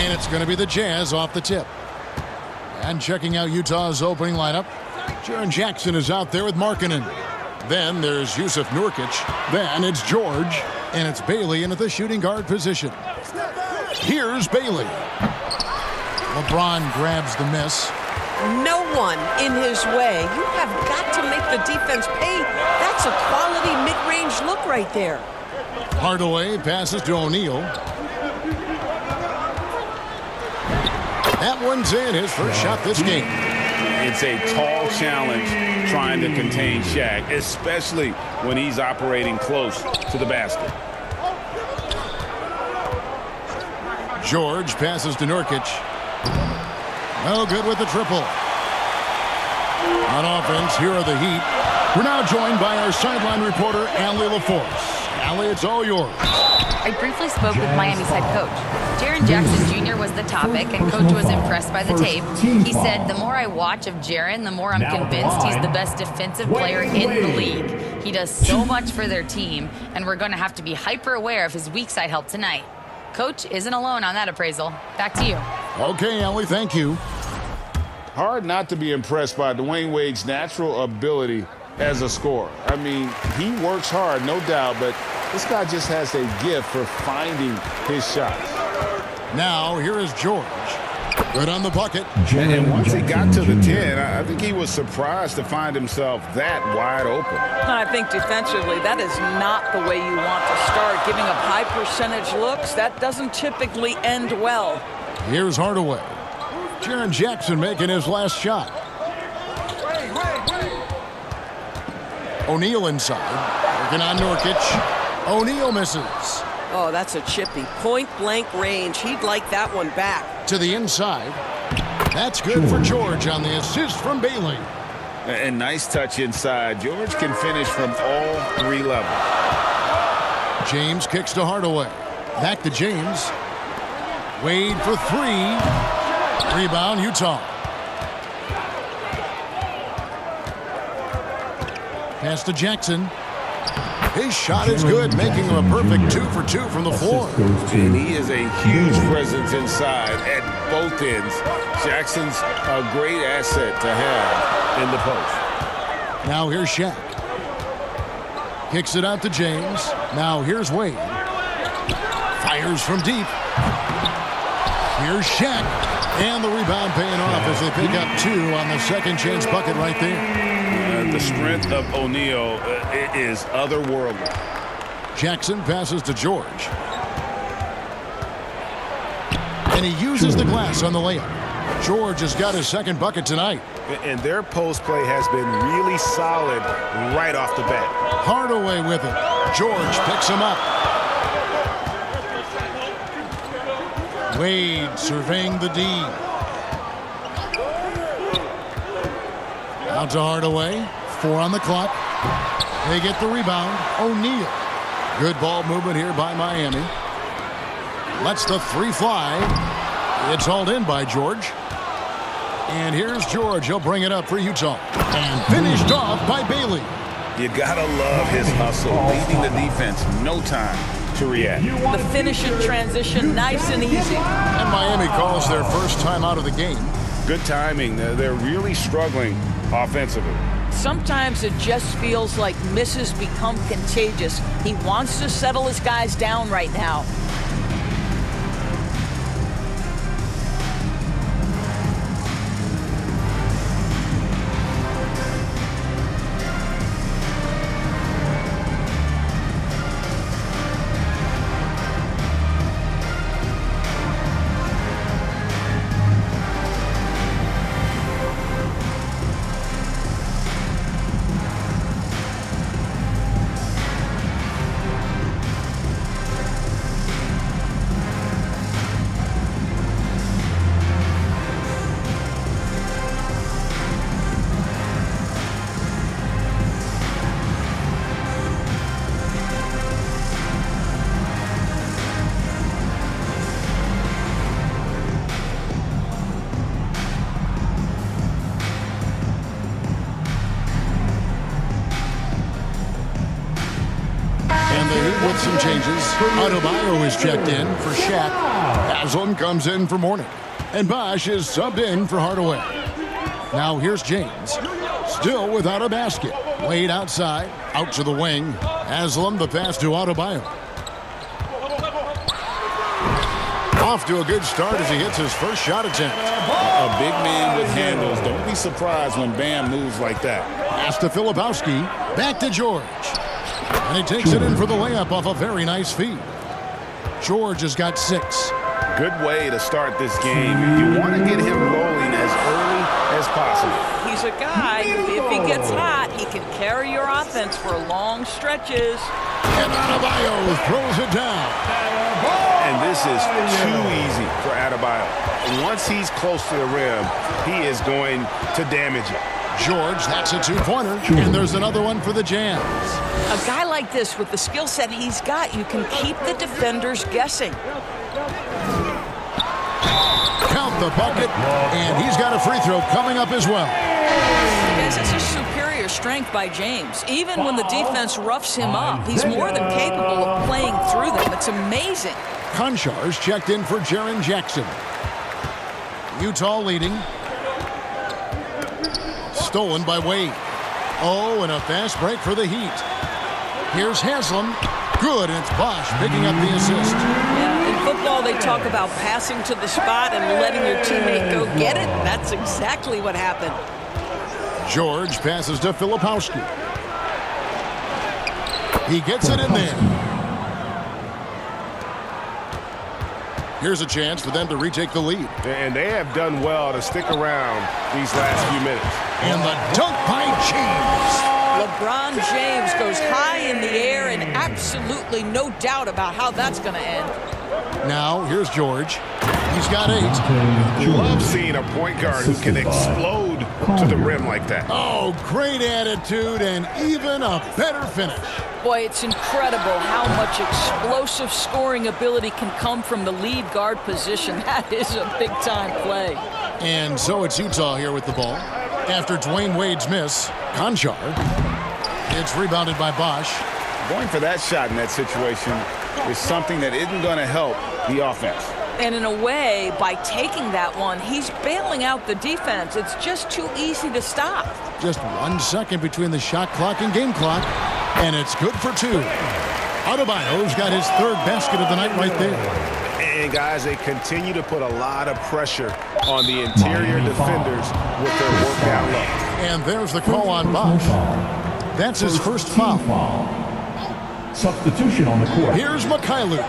And it's going to be the Jazz off the tip. And checking out Utah's opening lineup, Jaren Jackson is out there with Markkanen. Then there's Jusuf Nurkic. Then it's George. And it's Bailey in at the shooting guard position. Here's Bailey. LeBron grabs the miss. No one in his way. You have got to make the defense pay. That's a quality mid-range look right there. Hardaway passes to O'Neal. That one's in, his first shot this game. It's a tall challenge trying to contain Shaq, especially when he's operating close to the basket. George passes to Nurkic. No good with the triple. On offense, here are the Heat. We're now joined by our sideline reporter, Allie LaForce. Allie, it's all yours. I briefly spoke with Miami's head coach. Jaren Jackson Jr. was the topic, and Coach was impressed by the tape. He said, the more I watch of Jaren, the more I'm convinced he's the best defensive player in the league. He does so much for their team, and we're going to have to be hyper aware of his weak side help tonight. Coach isn't alone on that appraisal. Back to you. Okay, Allie, thank you. Hard not to be impressed by Dwayne Wade's natural ability as a scorer. I mean, he works hard, no doubt, but this guy just has a gift for finding his shots. Now, here is George. Good on the bucket. And once he got to the 10, I think he was surprised to find himself that wide open. I think defensively, that is not the way you want to start. Giving up high percentage looks, that doesn't typically end well. Here's Hardaway. Jaren Jackson making his last shot. O'Neal inside. Working on Nurkic. O'Neal misses. Oh, that's a chippy. Point-blank range. He'd like that one back. To the inside. That's good for George on the assist from Bailey. And nice touch inside. George can finish from all three levels. James kicks to Hardaway. Back to James. Wade for three. Rebound, Utah. Pass to Jackson. His shot is good, making him a perfect 2 for 2 from the floor. And he is a huge presence inside at both ends. Jackson's a great asset to have in the post. Now here's Shaq. Kicks it out to James. Now here's Wade. Fires from deep. Here's Shaq. And the rebound paying off as they pick up 2 on the second chance bucket right there. The strength of O'Neal is otherworldly. Jackson passes to George. And he uses the glass on the layup. George has got his second bucket tonight. And their post play has been really solid right off the bat. Hardaway with it. George picks him up. Wade surveying the D. Out to Hardaway. 4 on the clock. They get the rebound. O'Neal. Good ball movement here by Miami. Lets the 3 fly. It's hauled in by George. And here's George. He'll bring it up for Utah. And finished off by Bailey. You gotta love his hustle. Leading the defense. No time to react. The finish in transition, nice and easy. And Miami calls their first time out of the game. Good timing. They're really struggling offensively. Sometimes it just feels like misses become contagious. He wants to settle his guys down right now. With some changes, Adebayo is checked in for Shaq. Haslam comes in for Mourning. And Bosch is subbed in for Hardaway. Now here's James. Still without a basket. Wade outside. Out to the wing. Haslam the pass to Adebayo. Off to a good start as he hits his first shot attempt. A big man with handles. Don't be surprised when Bam moves like that. Pass to Filipowski. Back to George. And he takes it in for the layup off a very nice feed. George has got 6. Good way to start this game. You want to get him rolling as early as possible. He's a guy who, if he gets hot, he can carry your offense for long stretches. And Adebayo throws it down. And this is too easy for Adebayo. Once he's close to the rim, he is going to damage it. George, that's a 2-pointer. And there's another one for the Jams. A guy like this, with the skill set he's got, you can keep the defenders guessing. Count the bucket, and he's got a free throw coming up as well. This is a superior strength by James. Even when the defense roughs him up, he's more than capable of playing through them. It's amazing. Konchar's checked in for Jaren Jackson. Utah leading. Stolen by Wade. Oh, and a fast break for the Heat. Here's Haslam. Good, and it's Bosch picking up the assist. Yeah, in football, they talk about passing to the spot and letting your teammate go get it. That's exactly what happened. George passes to Filipowski. He gets it in there. Here's a chance for them to retake the lead. And they have done well to stick around these last few minutes. And the dunk by James. LeBron James goes high in the air, and absolutely no doubt about how that's going to end. Now, here's George. He's got 8. Love seeing a point guard who can explode to the rim like that. Oh, great attitude and even a better finish. Boy, it's incredible how much explosive scoring ability can come from the lead guard position. That is a big-time play. And so it's Utah here with the ball. After Dwayne Wade's miss, Konchar. It's rebounded by Bosch. Going for that shot in that situation is something that isn't going to help the offense. And in a way, by taking that one, he's bailing out the defense. It's just too easy to stop. Just 1 second between the shot clock and game clock, and it's good for 2. Adebayo's got his 3rd basket of the night right there. And guys, they continue to put a lot of pressure on the interior defenders with their workout look. And there's the call on Bosch. That's his first foul. Substitution on the court. Here's Mikhailuk.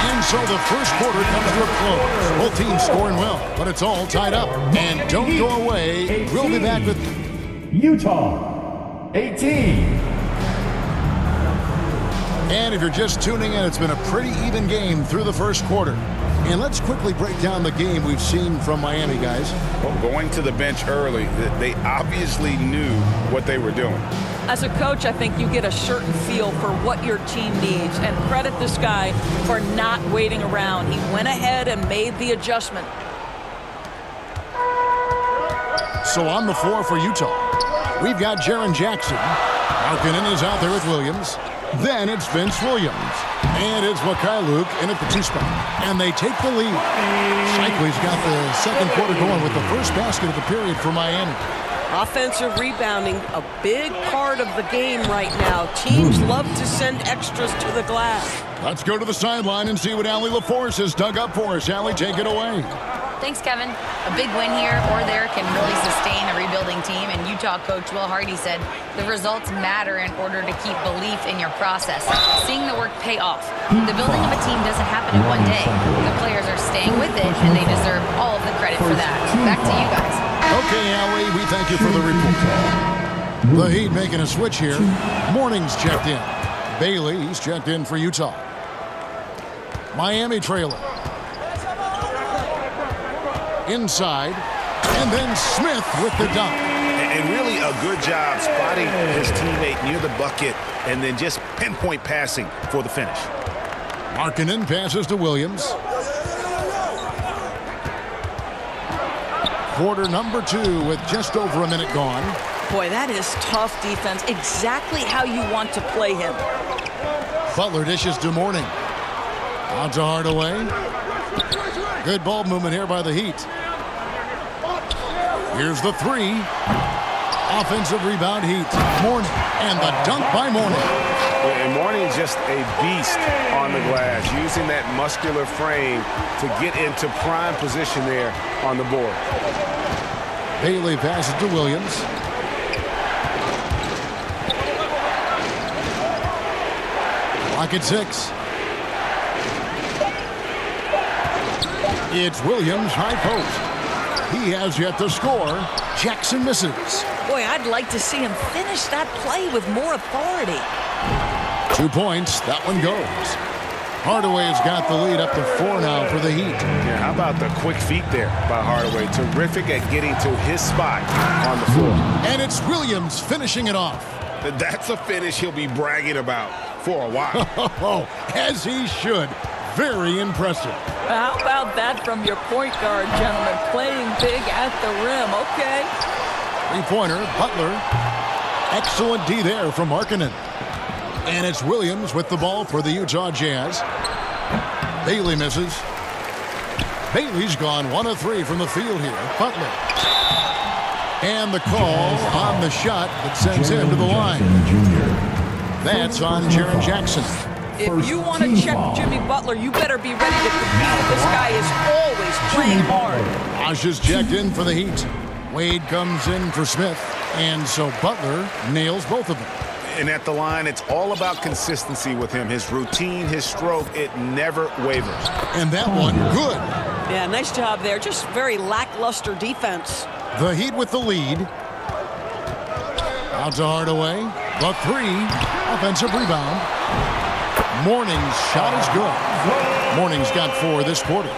And so the first quarter comes to a close. Both teams scoring well, but it's all tied up. And don't go away. We'll be back with Utah 18. And if you're just tuning in, it's been a pretty even game through the first quarter. And let's quickly break down the game we've seen from Miami, guys. Well, going to the bench early, they obviously knew what they were doing. As a coach, I think you get a certain feel for what your team needs, and credit this guy for not waiting around. He went ahead and made the adjustment. So on the floor for Utah, we've got Jaren Jackson. Markkanen is out there with Williams. Then it's Vince Williams. And it's Mikhailuk in at the 2 spot. And they take the lead. Shikely's got the second quarter going with the first basket of the period for Miami. Offensive rebounding, a big part of the game right now. Teams love to send extras to the glass. Let's go to the sideline and see what Allie LaForce has dug up for us. Allie, take it away. Thanks, Kevin. A big win here or there can really sustain a rebuilding team, and Utah coach Will Hardy said the results matter in order to keep belief in your process. Seeing the work pay off. The building of a team doesn't happen in one day. The players are staying with it, and they deserve all of the credit for that. Back to you guys. Okay, Allie, we thank you for the report. The Heat making a switch here. Morning's checked in. Bailey's checked in for Utah. Miami trailer. Inside, and then Smith with the dunk. And really a good job spotting his teammate near the bucket and then just pinpoint passing for the finish. Markkanen passes to Williams. Quarter number 2 with just over a minute gone. Boy, that is tough defense. Exactly how you want to play him. Butler dishes to Mourning. Out to Hardaway. Good ball movement here by the Heat. Here's the three. Offensive rebound, Heat. Mourning. And the dunk by Mourning. And Mourning's just a beast on the glass, using that muscular frame to get into prime position there on the board. Bailey passes to Williams. Clock at 6. It's Williams, high post. He has yet to score. Jackson misses. Boy, I'd like to see him finish that play with more authority. 2 points. That one goes. Hardaway's got the lead up to 4 now for the Heat. Yeah, how about the quick feet there by Hardaway? Terrific at getting to his spot on the floor. And it's Williams finishing it off. That's a finish he'll be bragging about for a while. As he should. Very impressive. How about that from your point guard, gentlemen? Playing big at the rim. Okay. Three-pointer, Butler. Excellent D there from Markkanen. And it's Williams with the ball for the Utah Jazz. Bailey misses. Bailey's gone 1 of 3 from the field here. Butler. And the call on the shot that sends him to the line. That's on Jaren Jackson. If you want to check Jimmy Butler, you better be ready to compete. This guy is always playing hard. Osh is checked in for the Heat. Wade comes in for Smith. And so Butler nails both of them. And at the line, it's all about consistency with him. His routine, his stroke, it never wavers. And that one, good. Yeah, nice job there. Just very lackluster defense. The Heat with the lead. Out to Hardaway. The three. Offensive rebound. Mourning's shot is good. Mourning's got 4 this quarter.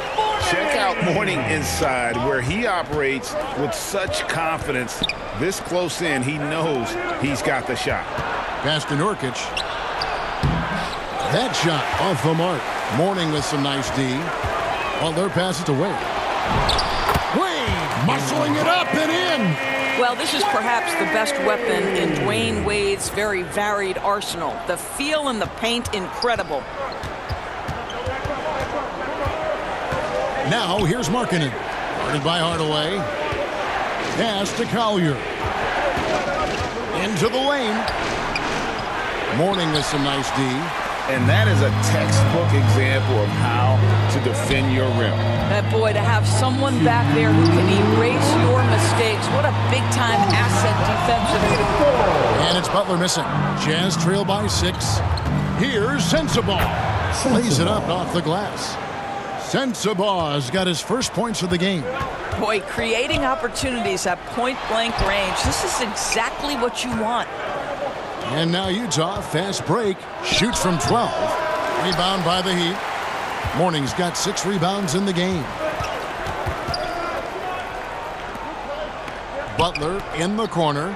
Check out Mourning inside, where he operates with such confidence. This close in, he knows he's got the shot. Pass to Nurkic. That shot off the mark. Mourning with some nice D. Butler passes to Wade. Wade muscling it up and in. Well, this is perhaps the best weapon in Dwayne Wade's very varied arsenal. The feel in the paint, incredible. Now here's Markkanen. Guarded by Hardaway. Pass to Collier. Into the lane. Mourning with some nice D. And that is a textbook example of how to defend your rim. That boy, to have someone back there who can erase your mistakes. What a big-time asset defensively. And it's Butler missing. Jazz trail by 6. Here's Sensabaugh. Lays it up off the glass. Sensabaugh's got his first points of the game. Boy, creating opportunities at point-blank range. This is exactly what you want. And now Utah, fast break, shoots from 12. Rebound by the Heat. Mourning's got 6 rebounds in the game. Butler in the corner.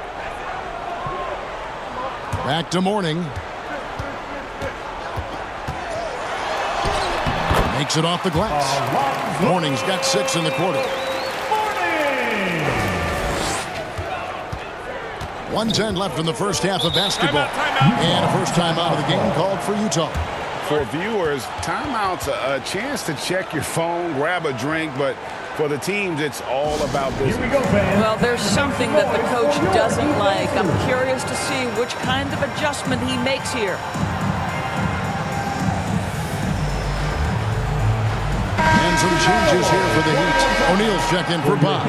Back to Mourning. Makes it off the glass. Mourning's got 6 in the quarter. 1:10 left in the first half of basketball. And a first time out of the game called for Utah. For viewers, timeout's a chance to check your phone, grab a drink, but for the teams, it's all about business. Here we go, fans. Well, there's something that the coach doesn't like. I'm curious to see which kind of adjustment he makes here. And some changes here for the Heat. O'Neal's checked in for Bob.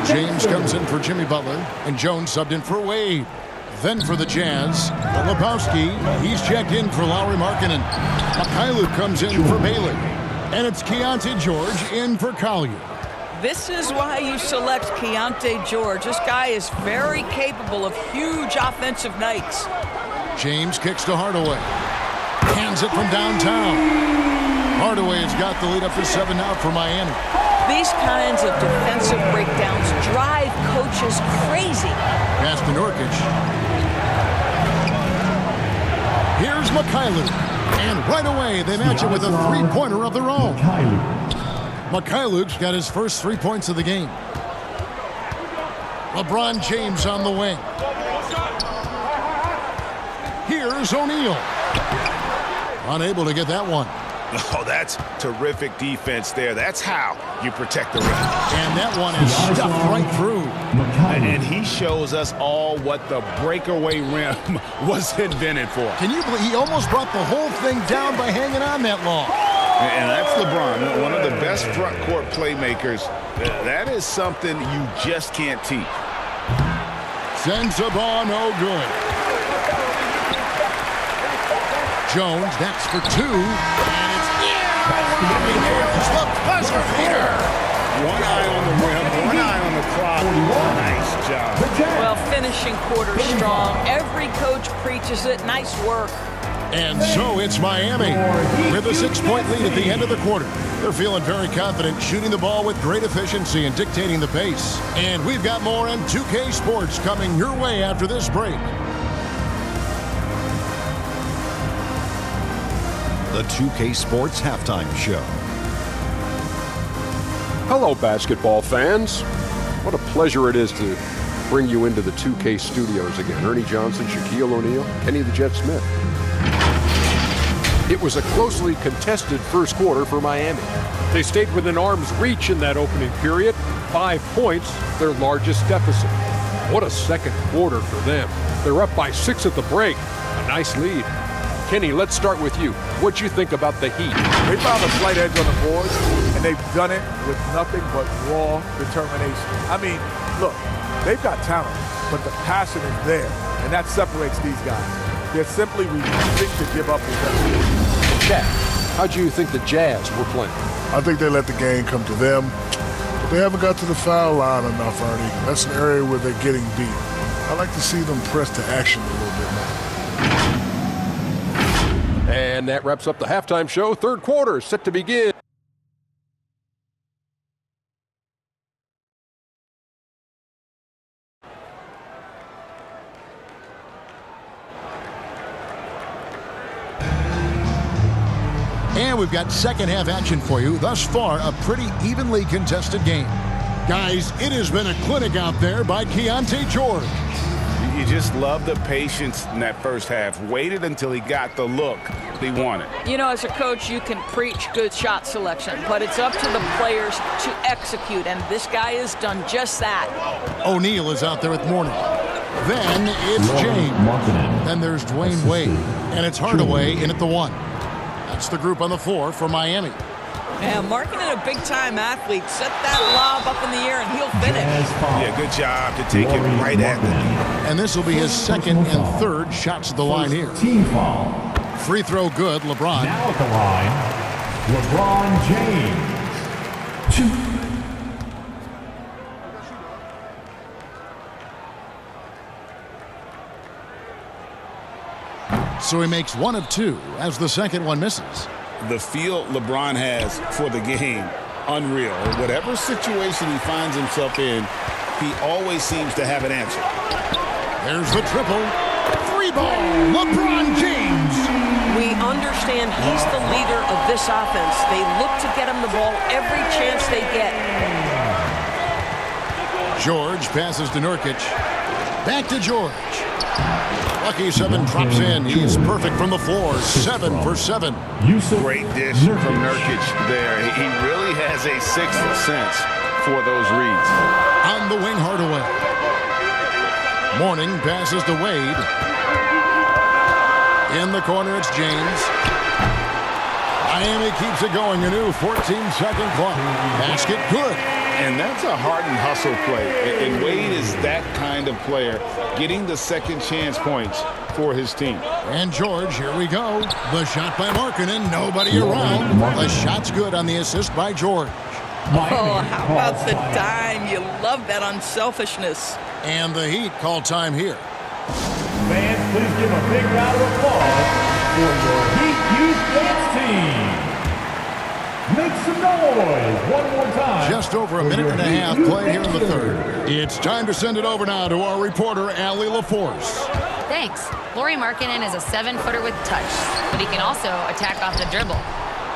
James comes in for Jimmy Butler. And Jones subbed in for Wade. Then for the Jazz, Lebowski, he's checked in for Lauri Markkanen. Mykhailiuk comes in for Bailey. And it's Keontae George in for Collier. This is why you select Keontae George. This guy is very capable of huge offensive nights. James kicks to Hardaway. Hands it from downtown. Hardaway has got the lead up to 7 now for Miami. These kinds of defensive breakdowns drive coaches crazy. Pass to Nurkic. Here's Mykhailiuk. And right away, they match it with a three-pointer of their own. Mykhailiuk's got his first 3 points of the game. LeBron James on the wing. Here's O'Neal. Unable to get that one. Oh, that's terrific defense there. That's how you protect the rim. And that one is stuffed right through. And he shows us all what the breakaway rim was invented for. Can you believe he almost brought the whole thing down by hanging on that long? And that's LeBron, one of the best front court playmakers. That is something you just can't teach. Sends the ball no good. Jones, that's for two. And it's the buzzer beater. One eye on the rim, one eye on the clock. Nice job. Well, finishing quarter strong. Every coach preaches it. Nice work. And so it's Miami with a 6-point lead at the end of the quarter. They're feeling very confident, shooting the ball with great efficiency and dictating the pace. And we've got more on 2K Sports coming your way after this break. The 2K Sports Halftime Show. Hello, basketball fans. What a pleasure it is to bring you into the 2K studios again. Ernie Johnson, Shaquille O'Neal, Kenny the Jet Smith. It was a closely contested first quarter for Miami. They stayed within arm's reach in that opening period. 5 points, their largest deficit. What a second quarter for them. They're up by 6 at the break. A nice lead. Kenny, let's start with you. What'd you think about the Heat? They found a slight edge on the boards, and they've done it with nothing but raw determination. I mean, look, they've got talent, but the passion is there, and that separates these guys. They're simply refusing to give up possession. Shaq, how'd you think the Jazz were playing? I think they let the game come to them, but they haven't got to the foul line enough, Ernie. That's an area where they're getting beat. I like to see them press to action a little bit more. And that wraps up the halftime show. Third quarter set to begin. And we've got second half action for you. Thus far, a pretty evenly contested game. Guys, it has been a clinic out there by Keontae George. You just love the patience in that first half. Waited until he got the look he wanted. You know, as a coach, you can preach good shot selection, but it's up to the players to execute, and this guy has done just that. O'Neal is out there with Mourning. Then it's James. Then there's Dwayne Wade, and it's Hardaway in at the 1. That's the group on the floor for Miami. And Markkanen, a big-time athlete, set that lob up in the air, and he'll finish. Yeah, good job to take it right at the knee. And this will be his second and third shots at the line here. Team foul. Free throw good, LeBron. Now at the line, LeBron James. 2. So he makes 1 of 2 as the second one misses. The feel LeBron has for the game, unreal. Whatever situation he finds himself in, he always seems to have an answer. There's the triple. 3-ball, LeBron James. We understand he's the leader of this offense. They look to get him the ball every chance they get. George passes to Nurkic. Back to George. Lucky 7 drops in. He's perfect from the floor. 7 for 7. Great dish from Nurkic there. He really has a sixth sense for those reads. On the wing, Hardaway. Mourning passes to Wade. In the corner, it's James. Miami keeps it going. A new 14-second clock. Basket good. And that's a heart and hustle play. And Wade is that kind of player, getting the second chance points for his team. And George, here we go. The shot by Markkanen. Nobody around. The shot's good on the assist by George. Oh, how about the dime? You love that unselfishness. And the Heat call time here. Fans, please give a big round of applause for your Heat Youth Dance Team. Make some noise one more time. Just over a minute and a half played here in the third. It's time to send it over now to our reporter, Allie LaForce. Thanks. Lauri Markkanen is a 7-footer with touch, but he can also attack off the dribble.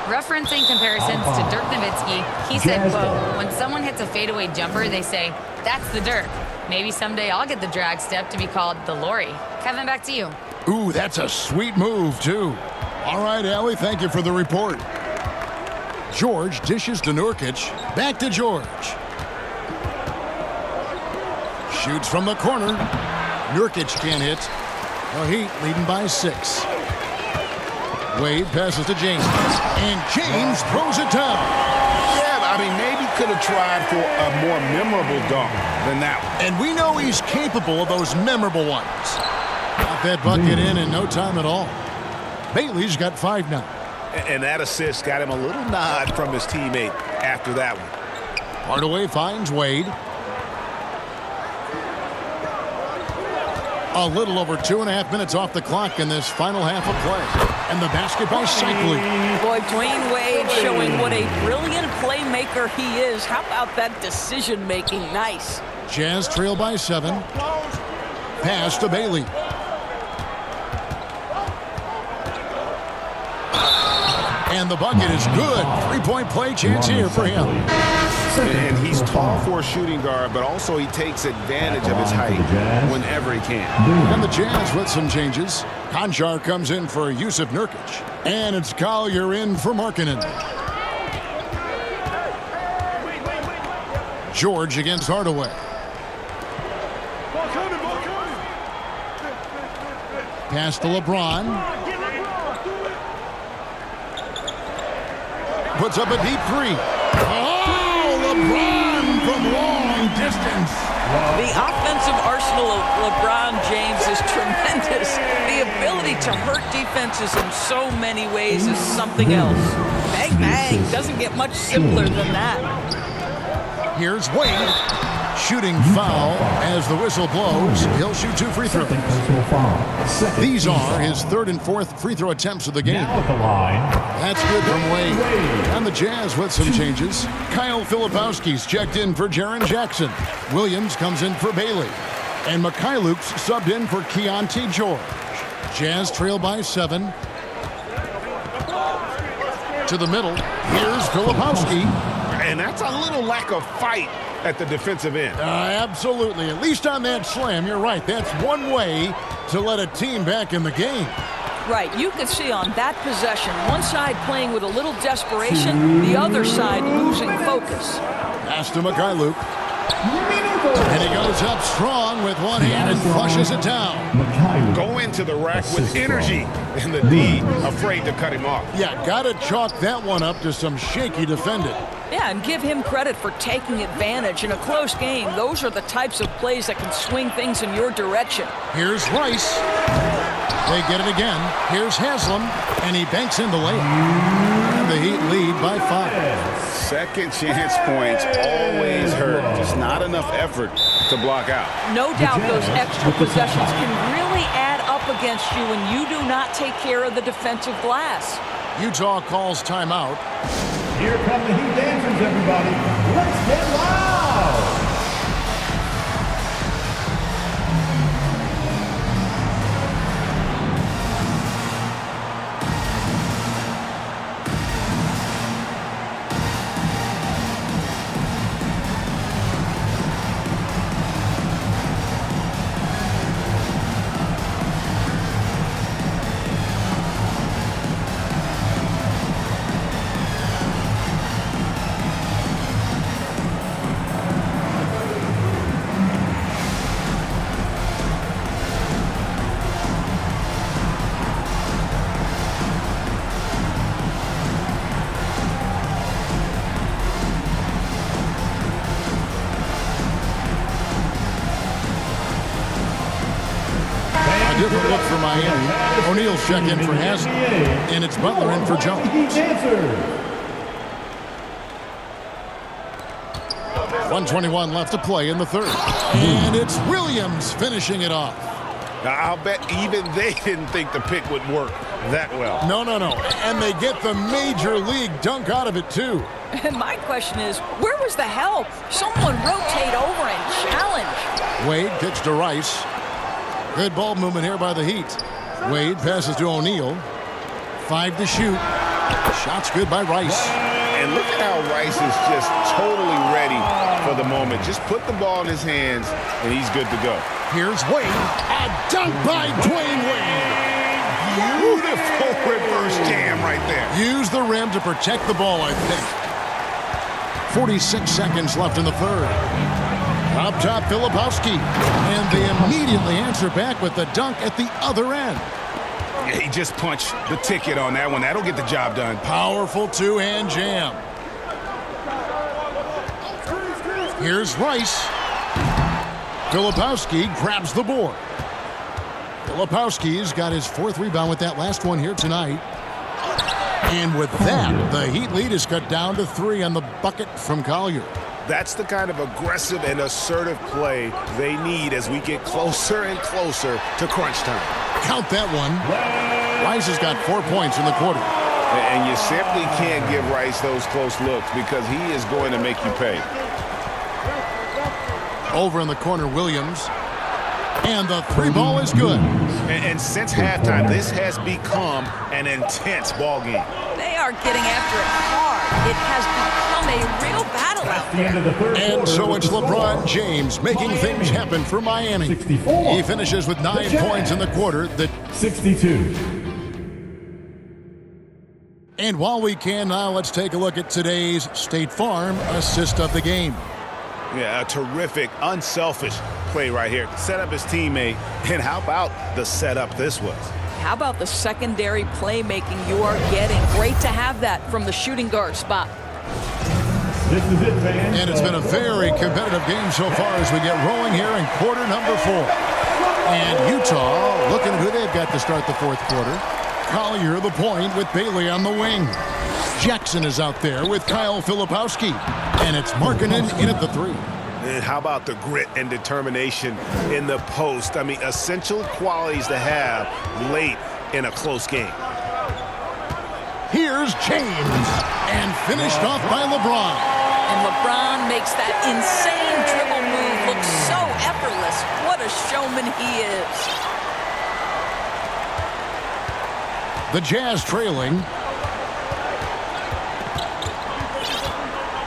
Referencing comparisons to Dirk Nowitzki, he said, quote, when someone hits a fadeaway jumper, they say, that's the Dirk. Maybe someday I'll get the drag step to be called the Lauri. Kevin, back to you. Ooh, that's a sweet move, too. All right, Allie, thank you for the report. George dishes to Nurkic. Back to George. Shoots from the corner. Nurkic can't hit. The Heat leading by 6. Wade passes to James. And James throws it down. Yeah, I mean, maybe could have tried for a more memorable dunk than that one. And we know he's capable of those memorable ones. Got that bucket in no time at all. Bailey's got 5 now. And that assist got him a little nod from his teammate after that one. Hardaway finds Wade. A little over 2.5 minutes off the clock in this final half of play. And the basket by Cycling. Boy, Dwayne Wade showing what a brilliant playmaker he is. How about that decision-making? Nice. Jazz trail by 7. Pass to Bailey. And the bucket is good. 3-point play chance here for him. And he's tall for a shooting guard, but also he takes advantage of his height whenever he can. And the Jazz with some changes. Konchar comes in for Jusuf Nurkic. And it's Collier in for Markkanen. George against Hardaway. Pass to LeBron. Puts up a deep 3. Oh, LeBron from long distance. The offensive arsenal of LeBron James is tremendous. The ability to hurt defenses in so many ways is something else. Bang, bang. Doesn't get much simpler than that. Here's Wade. Shooting foul as the whistle blows. He'll shoot 2 free throws. These are his 3rd and 4th free throw attempts of the game. That's good from Wade. And the Jazz with some changes. Kyle Filipowski's checked in for Jaren Jackson. Williams comes in for Bailey. And Mikhailuk's subbed in for Keontae George. Jazz trail by 7. To the middle. Here's Filipowski. And that's a little lack of fight at the defensive end. Absolutely. At least on that slam, you're right. That's one way to let a team back in the game. Right. You can see on that possession, one side playing with a little desperation, the other side losing focus. Pass to Mikhailuk. And he goes up strong with one hand and flushes it down. Go into the rack with energy and the D afraid to cut him off. Yeah, got to chalk that one up to some shaky defending. Yeah, and give him credit for taking advantage in a close game. Those are the types of plays that can swing things in your direction. Here's Rice. They get it again. Here's Haslam, and he banks in the layup. And the Heat lead by 5. Second chance points always hurt. Just not enough effort to block out. No doubt those extra possessions can really add up against you when you do not take care of the defensive glass. Utah calls timeout. Here come the Heat dancers, everybody. Let's get loud! Different look for Miami. O'Neal's check in for Haslam. And it's Butler in for Jones. 1:21 left to play in the 3rd. And it's Williams finishing it off. Now, I'll bet even they didn't think the pick would work that well. No. And they get the major league dunk out of it, too. And my question is, where was the help? Someone rotate over and challenge. Wade kicks to Rice. Good ball movement here by the Heat. Wade passes to O'Neal. 5 to shoot. Shot's good by Rice. And look at how Rice is just totally ready for the moment. Just put the ball in his hands, and he's good to go. Here's Wade. A dunk by Dwayne Wade. Beautiful reverse jam right there. Use the rim to protect the ball, I think. 46 seconds left in the third. Up top, Filipowski. And they immediately answer back with the dunk at the other end. Yeah, he just punched the ticket on that one. That'll get the job done. Powerful two-hand jam. Here's Rice. Filipowski grabs the board. Filipowski's got his 4th rebound with that last one here tonight. And with that, the Heat lead is cut down to 3 on the bucket from Collier. That's the kind of aggressive and assertive play they need as we get closer and closer to crunch time. Count that one. Rice has got 4 points in the quarter. And you simply can't give Rice those close looks because he is going to make you pay. Over in the corner, Williams. And the 3 ball is good. And since halftime, this has become an intense ball game. They are getting after it hard. It has become a real battle out there. And so it's LeBron James making things happen for Miami. 64. He finishes with 9 points in the quarter. 62. And while we can now, let's take a look at today's State Farm assist of the game. Yeah, a terrific, unselfish play right here. Set up his teammate. And how about the setup this was? How about the secondary playmaking you are getting? Great to have that from the shooting guard spot. This is it, fans. And it's been a very competitive game so far as we get rolling here in quarter number 4. And Utah looking who they've got to start the 4th quarter. Collier the point with Bailey on the wing. Jackson is out there with Kyle Filipowski. And it's Markkanen in at the 3. And how about the grit and determination in the post? I mean, essential qualities to have late in a close game. Here's James. And finished off by LeBron. And LeBron makes that insane dribble move look so effortless. What a showman he is. The Jazz trailing.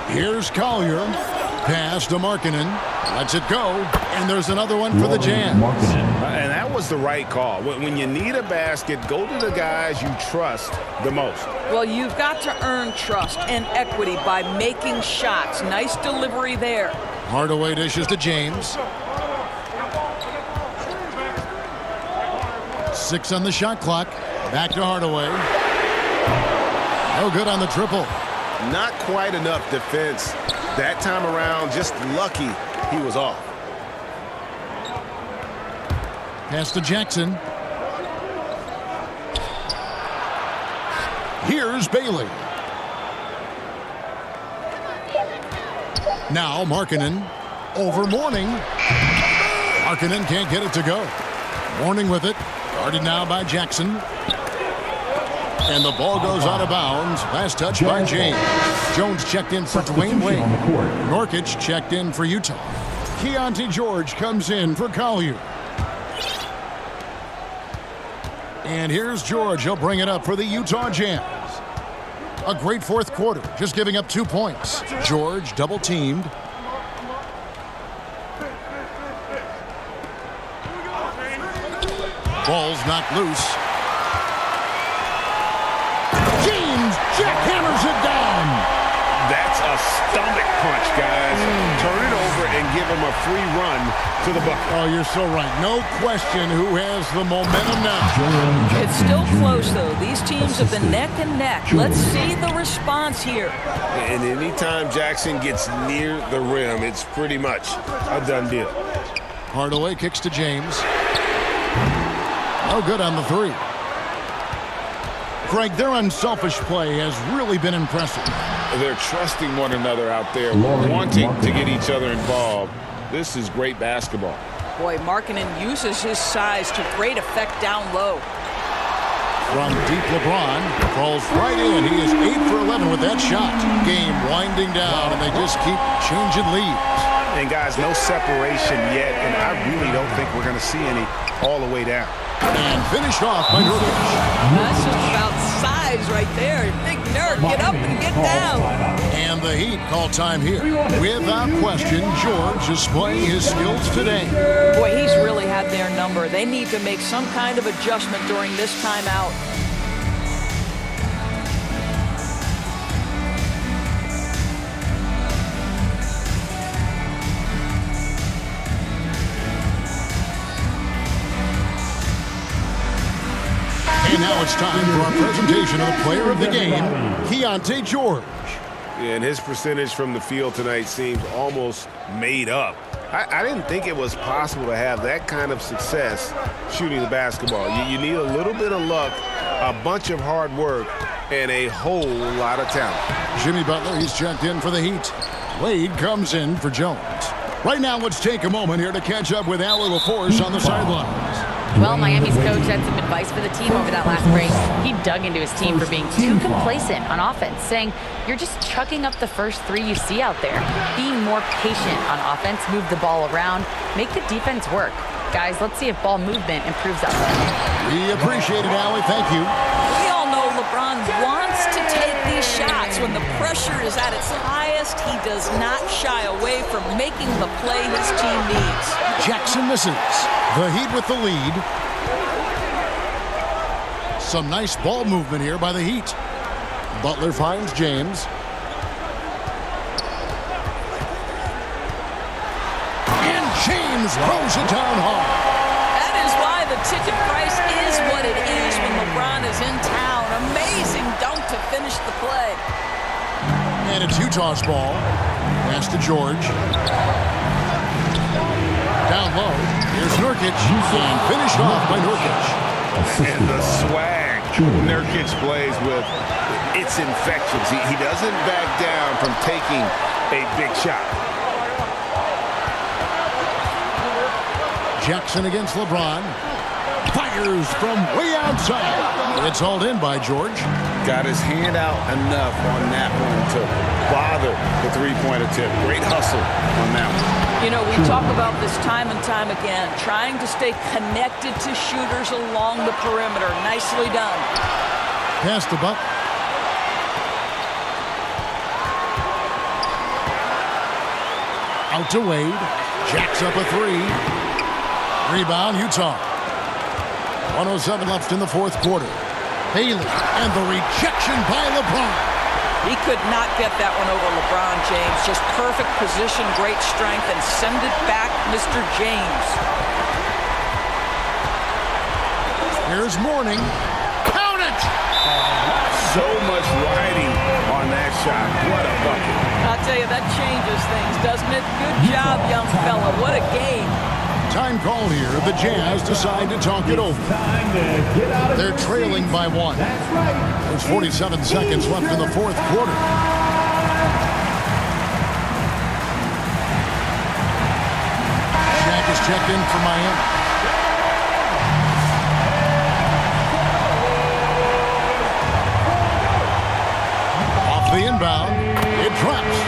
Here's Collier. Pass to Markkanen. Lets it go. And there's another one for the Jazz. And that was the right call. When you need a basket, go to the guys you trust the most. Well, you've got to earn trust and equity by making shots. Nice delivery there. Hardaway dishes to James. 6 on the shot clock. Back to Hardaway. No good on the triple. Not quite enough defense. That time around, just lucky he was off. Pass to Jackson. Here's Bailey. Now Markkanen over Mourning. Markkanen can't get it to go. Mourning with it. Guarded now by Jackson. And the ball goes out of bounds. Last touch by James. Jones checked in for Dwayne Wade. Nurkic checked in for Utah. Keontae George comes in for Collier. And here's George. He'll bring it up for the Utah Jazz. A great 4th quarter, just giving up 2 points. George double teamed. Ball's knocked loose. James jackhammers it down. That's a stomach punch, guys. Turn it over and give him a free run to the bucket. Oh, you're so right. No question who has the momentum now. It's still close, though. These teams have been neck and neck. Let's see the response here. And anytime Jackson gets near the rim, it's pretty much a done deal. Hardaway kicks to James. No good on the 3. Greg, their unselfish play has really been impressive. They're trusting one another out there, wanting to get each other involved. This is great basketball. Boy, Markkanen uses his size to great effect down low. From deep, LeBron falls right in. He is 8 for 11 with that shot. Game winding down, and they just keep changing leads. And guys, no separation yet, and I really don't think we're going to see any all the way down. And finished off by Nurkic. That's just about size right there. Big nerd, get up and get down. And the Heat call time here. Without question, George is playing his skills today. Boy, he's really had their number. They need to make some kind of adjustment during this timeout. And now it's time for our presentation of the player of the game, Keyonte George. And his percentage from the field tonight seems almost made up. I didn't think it was possible to have that kind of success shooting the basketball. You need a little bit of luck, a bunch of hard work, and a whole lot of talent. Jimmy Butler, he's checked in for the Heat. Wade comes in for Jones. Right now, let's take a moment here to catch up with Al LaForce on the sidelines. Well, Miami's coach had some advice for the team over that last break. He dug into his team for being too complacent on offense, saying, you're just chucking up the first three you see out there. Being more patient on offense, move the ball around, make the defense work. Guys, let's see if ball movement improves out there. We appreciate it, Allie. Thank you. We all know LeBron wants to take these shots. When the pressure is at its highest, he does not shy away from making the play his team needs. Jackson misses. The Heat with the lead. Some nice ball movement here by the Heat. Butler finds James. And James throws it down hard. That is why the ticket price is what it is when LeBron is in town. Amazing dunk to finish the play. And it's Utah's ball. Pass to George. Down low. Here's Nurkic. And finished off by Nurkic. And the swag Nurkic plays with, it's infectious. He doesn't back down from taking a big shot. Jackson against LeBron. Fires from way outside. It's hauled in by George. Got his hand out enough on that one to bother the three-point attempt. Great hustle on that one. You know, we talk about this time and time again, trying to stay connected to shooters along the perimeter. Nicely done. Pass to Buck. Out to Wade. Jacks up a three. Rebound, Utah. 1:07 left in the fourth quarter. Haley and the rejection by LeBron. He could not get that one over LeBron James. Just perfect position, great strength, and send it back, Mr. James. Here's Mourning. Count it! So much riding on that shot. What a bucket. I'll tell you, that changes things, doesn't it? Good job, young fella. What a game. Time called here. The Jazz decide to talk it over. They're trailing by one. There's 47 seconds left in the fourth quarter. Shaq is checked in for Miami. Off the inbound. It drops.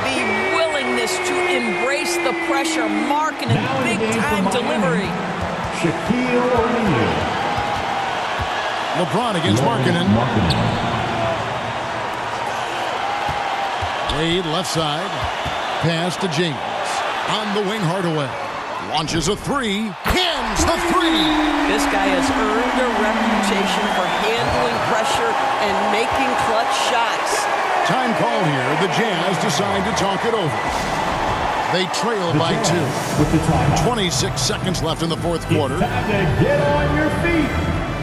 The willingness to embrace the pressure, Markkanen, big-time delivery. Shaquille O'Neal. LeBron against Markkanen. Wade left side. Pass to James. On the wing, Hardaway. Launches a three. Pins the three. This guy has earned a reputation for handling pressure and making clutch shots. Time called here. The Jazz decide to talk it over. They trail by two. 26 seconds left in the fourth quarter. It's time to get on your feet.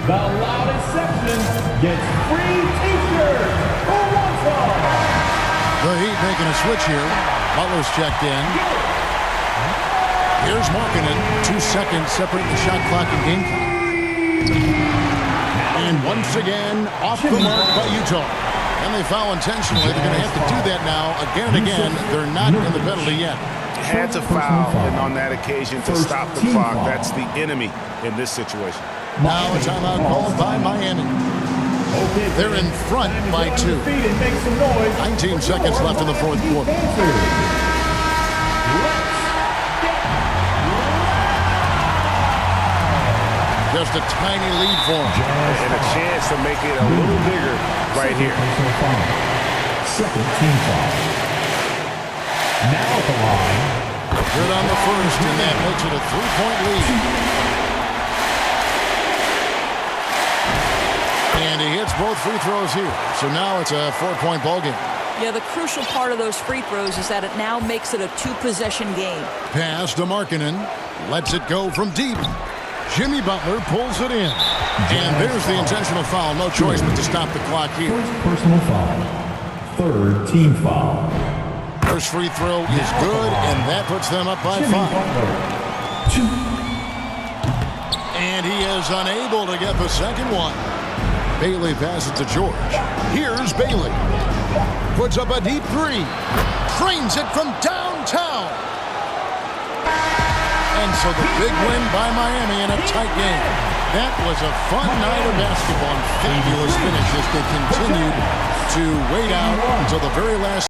The loudest section gets free T-shirts. Who wants one? The Heat making a switch here. Butler's checked in. Here's Markkanen. 2 seconds separate the shot clock and game clock. And once again, off the mark by Utah. And they foul intentionally. They're going to have to do that now again and again. They're not in the penalty yet. Had to foul, and on that occasion to stop the clock. That's the enemy in this situation. Now a timeout called by Miami. They're in front by 2. 19 seconds left in the fourth quarter. Just a tiny lead for him. And a chance to make it a little bigger right here. Second team foul. Now at the line. Good on the first, and that makes it a 3-point lead. And he hits both free throws here. So now it's a 4-point ball game. Yeah, the crucial part of those free throws is that it now makes it a 2-possession game. Pass to Markkanen. Lets it go from deep. Jimmy Butler pulls it in. And there's the intentional foul. No choice but to stop the clock here. First personal foul. Third team foul. First free throw is good, and that puts them up by 5. And he is unable to get the second one. Bailey passes to George. Here's Bailey. Puts up a deep 3. Trains it from downtown. And so the big win by Miami in a tight game. That was a fun night of basketball and fabulous finish as they continued to wait out until the very last